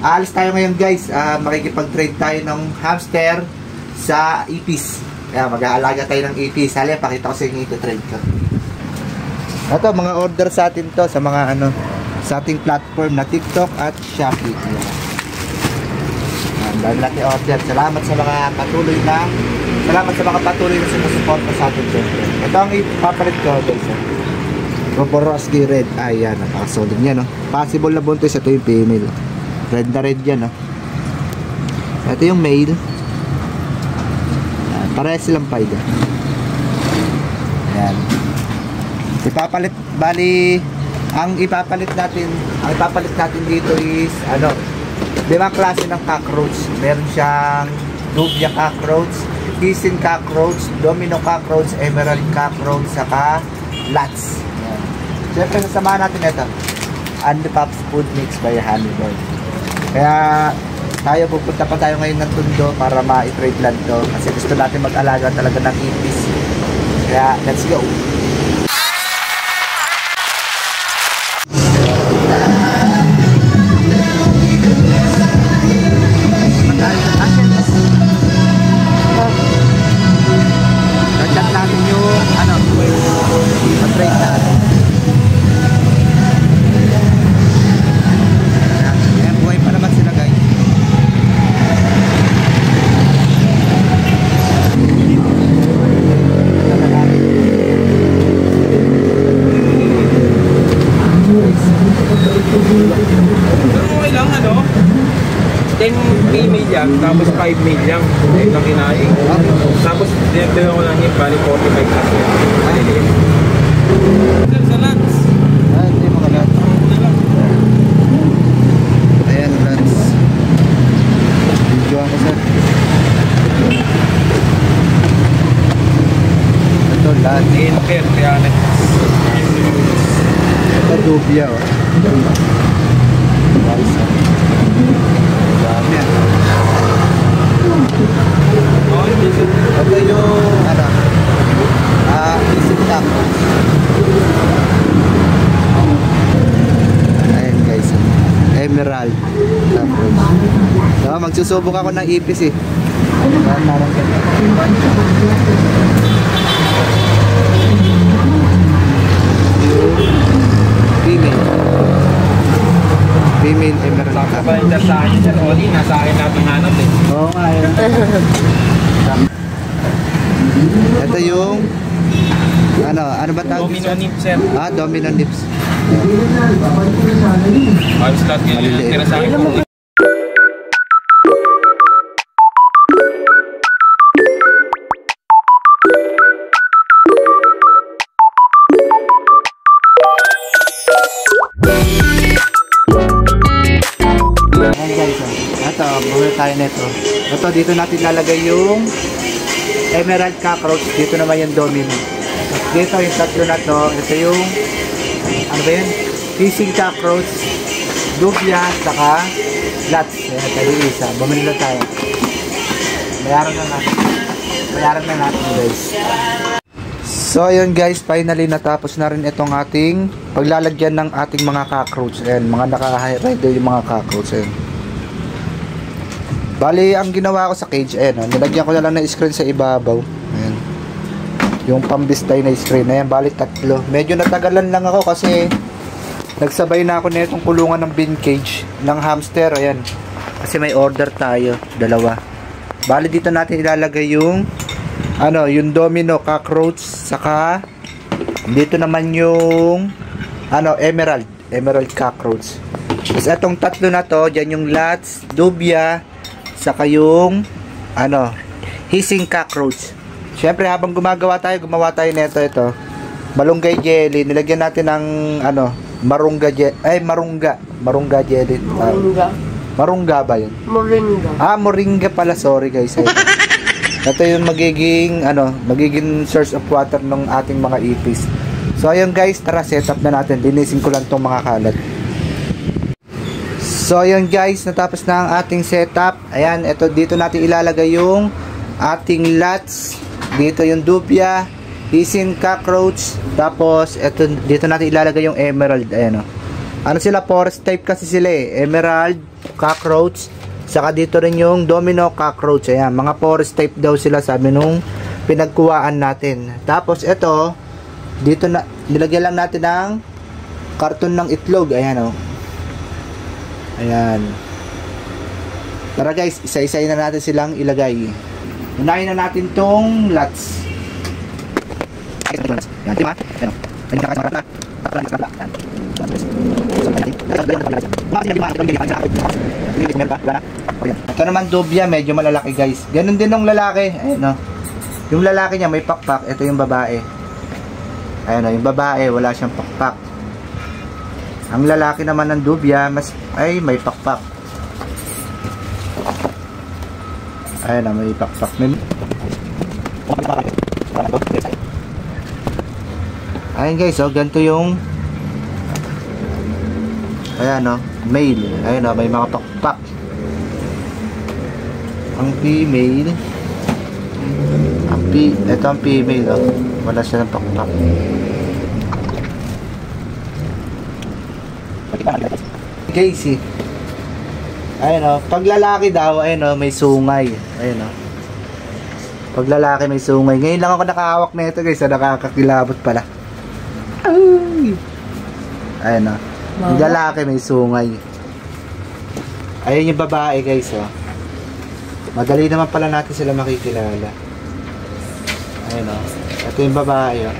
aalis tayo ngayon guys. Makikipag-trade tayo ng hamster sa ipis. Kaya mag-aalaga tayo ng ipis. Sali, pakita ko sa inyo ito trade ko. Ito, mga order sa atin to sa mga sa ating platform na TikTok at Shopee. Dahil natin order. Salamat sa mga patuloy na sumusuporta sa atin. Ito ang ipapalit ko guys. Roboroski red. Ayan, napakasolid niya, no? Possible na buntis. Ito yung female. Red na red yan, no? Ito yung male. Parehas silang paida. Ayan. Ipapalit, bali, ang ipapalit natin dito is, limang klase ng cockroach. Meron siyang Dubia cockroach, Hissing cockroach, Domino cockroach, Emerald cockroach, saka Lats. Siyempre, sasamahan natin ito. Andy Pops Food Mix by Honeybird. Kaya, pupunta pa tayo ngayon ng Tondo para ma-trade land to. Kasi gusto natin mag-alaga talaga ng ipis. Kaya, let's go! Nag-chat natin yung, ma-trade natin. Female yan, tapos 5 male yan. Ito lang kinain. Tapos, dinagdagan ko lang yung bali 45 kasi. Maliliit. Sa Lats. Hindi mga Lats. Ayan, Lats. Video ako, sir. Ito, Lats. Infer, kaya na. Ito, Dubia, oh. Nice, oh. Dami, ah. Ito yung isip tapo. Ayan guys, Emerald tapo. So, magsusubok ako ng ipis eh. Female Emerald tapo. Saka ba yung sa akin sir, Oli, nasa akin natin hanap eh. Oo nga yun. Ito yung ano ba tawag? Domino nips sir. Domino nips. Ayos lahat yun. Tira sa akin. Ito, bumili tayo nito. Ito, dito natin lalagay yung Emerald cockroach. Dito naman yung Domino. Dito yung tatlo na to. Ito yung Hissing cockroach, Dubia, saka Lats. Ayan, tayo isa. Bumili na tayo. Bayaran na natin guys. So ayun guys, finally natapos na rin itong ating paglalagyan ng ating mga cockroach. Ayan, mga naka-ready yung mga cockroach. Ayan. Bali, ang ginawa ko sa cage, nilagyan ko na lang ng screen sa ibabaw. Ayan. Yung pambistay na screen. Ayan, bali 3. Medyo natagalan lang ako kasi nagsabay na ako na itong kulungan ng bin cage ng hamster. Ayan. Kasi may order tayo. 2. Bali, dito natin ilalagay yung yung Domino cockroach, saka dito naman yung Emerald cockroach. Tapos itong 3 na to, dyan yung Lats, Dubia, saka yung Hissing cockroach. Syempre habang gumawa tayo nito, ito malunggay jelly, nilagyan natin ng marungga jelly. Marungga ba yun? Moringa pala, sorry guys. Ito yung magiging source of water ng ating mga ipis. So ayun guys, tara setup na natin. Linisin ko lang tong mga kalat. So ayun guys, natapos na ang ating setup. Ayan, ito dito natin ilalagay yung ating Lats. Dito yung Dubia, Hissing cockroach. Tapos ito dito natin ilalagay yung Emerald. Ayan, Ano sila, forest type kasi sila eh. Emerald, cockroach, saka dito rin yung domino cockroach. Ayan, mga forest type daw sila sabi nung pinagkuhaan natin. Tapos ito, dito na nilagyan lang natin ng karton ng itlog. Ayan oh. Ayan. Tara guys, isa-isayin na natin silang ilagay. Unahin na natin tong lots. Yan, diba? Ayan. Ito naman dubya, medyo malalaki guys. Ganun din ng lalaki. Ayan no. Yung lalaki niya may pakpak, ito yung babae. Ayan o, yung babae wala siyang pakpak. Ang lalaki naman ng dubya ay may pakpak. Ayan o, may pakpak. Ayan guys, oh, ganito yung ayan o, male. Ayan o, may mga pakpak. Ang female, ito ang female oh. Wala siya ng pakpak. Casey. Ayun oh, pag lalaki daw, ayun oh, may sungay. Ayun oh. Pag lalaki may sungay. Ngayon lang ako nakahawak na ito guys, nakakakilabot pala. Ay. Ayun oh. Yung lalaki may sungay. Ayun yung babae guys oh. Madali naman pala natin sila makikilala. Ayun o. Ito yung babae o. Oh.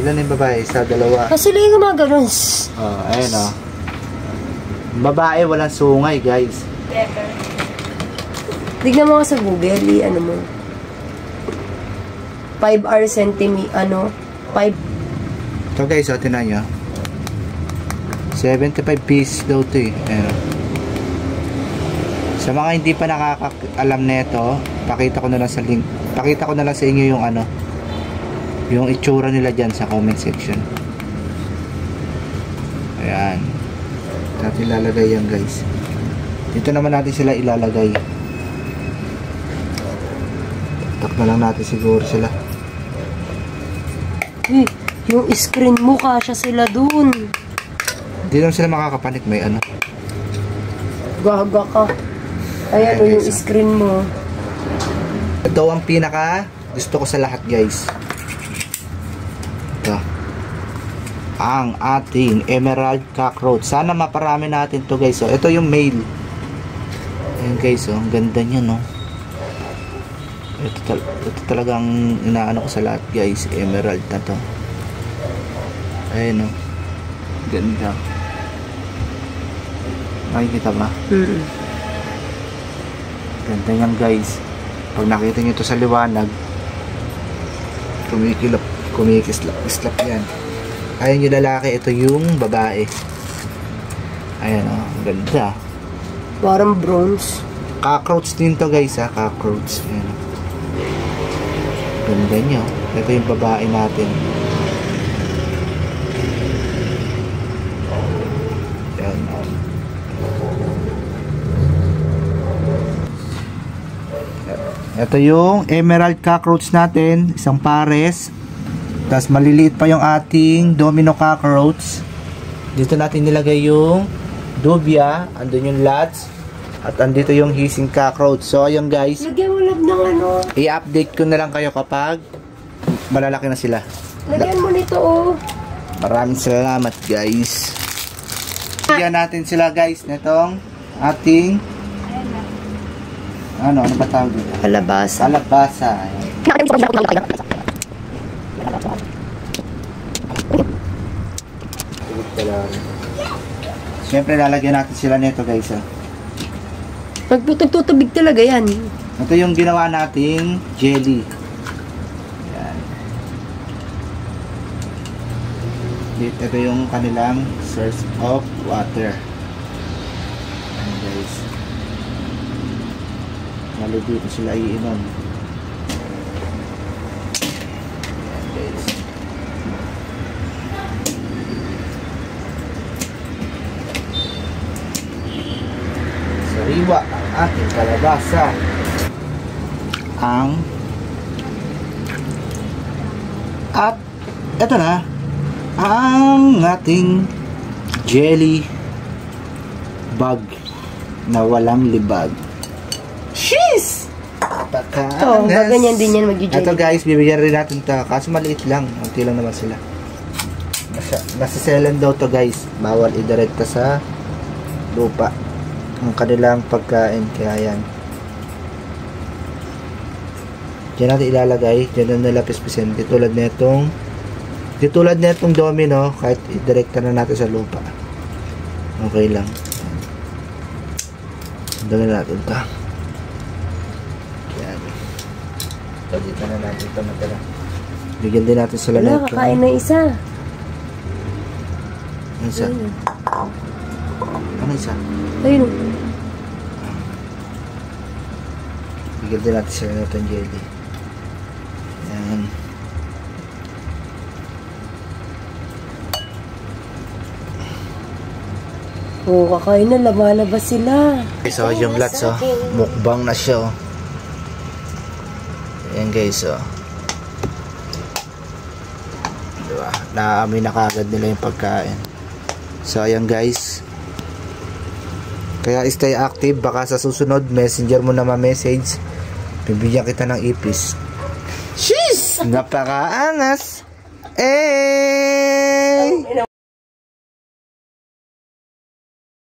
Ilan yung babae? Isa, dalawa. Kasi lang yung mga ganun. Oh, ayun o. Babae walang sungay guys. Tignan mo ka sa Google, ano mo. 5R cm, 5. Ito guys o, tinan nyo. 75 pieces daw ito eh. Ayun o. Sa mga hindi pa nakakaalam nito, pakita ko na lang sa link. Pakita ko na lang sa inyo yung ano, yung itsura nila diyan sa comment section. Ayan. Natin ilalagay yan guys. Dito naman natin sila ilalagay. Tak na lang natin siguro sila. Yung screen mo, kasya sila dun. Hindi naman sila makakapanik, may ano. Gaga ka. Ayan o yung screen mo. Ito ang pinaka gusto ko sa lahat guys. Ito. Ang ating emerald cockroach. Sana maparami natin to guys. So, ito yung male. Ayan guys, oh, ang ganda niya no. Ito talagang inaano ko sa lahat guys. Emerald na to. Ayan oh. Ganda. Makikita ba? Ganda yan guys. Pag nakita nyo ito sa liwanag, kumikislap yan. Ayan yung lalaki, ito yung babae. Ayan o, ganda. Parang bronze. Cockroach din to guys ha, cockroach. Ayan o. Ganda nyo. Ito yung babae natin. Ayan o. Ito yung emerald cockroach natin, isang pares. Tapos maliliit pa yung ating domino cockroach. Dito natin nilagay yung dubia, andun yung lads, at andito yung hissing cockroach. So ayun guys, Lagyan mo lang ng ano. i-update ko na lang kayo kapag malalaki na sila. Lagyan mo nito oh. Maraming salamat guys. Lagyan natin sila guys nitong ating ano ba tawag dito? Kalabasa. Kalabasa. Siyempre lalagyan natin sila nito guys. Nagtutubig talaga yan. Ito yung ginawa nating jelly. Yan. Ito yung kanilang source of water. Ayan guys. Lalo dito sila iinom. Ayan guys. Sariwa ang ating kalabasa. At eto na ang ating jelly bag na walang libag. Sheesh! Ito, ganyan din yan mag-jelly. Ito guys, bibigyan rin natin ito. Kaso maliit lang. Unti lang naman sila. Nasiselan daw to guys. Bawal idirekta sa lupa ang kanilang pagkain. Kaya yan. Diyan natin ilalagay. Diyan na nila pispisin. Ditulad netong domino. Kahit idirekta na natin sa lupa. Okay lang. Dala natin ito. Yan. Dito na natin ito matala. Bigyan din natin sila Wala, kakain na isa. Ano isa? Ano isa? Ayun. Bigyan din natin sila ng jelly. Yan. Oo, kakain na. Lumalabas sila. So, yung lots, oh. Mukbang na siya, oh. Ayan, guys, oh. Diba? Naaamin na kagad nila yung pagkain. So, ayan, guys. Kaya stay active. Baka sa susunod, messenger mo na ma-message. Bibigyan kita ng ipis. Sheesh! Napakaangas! Eh!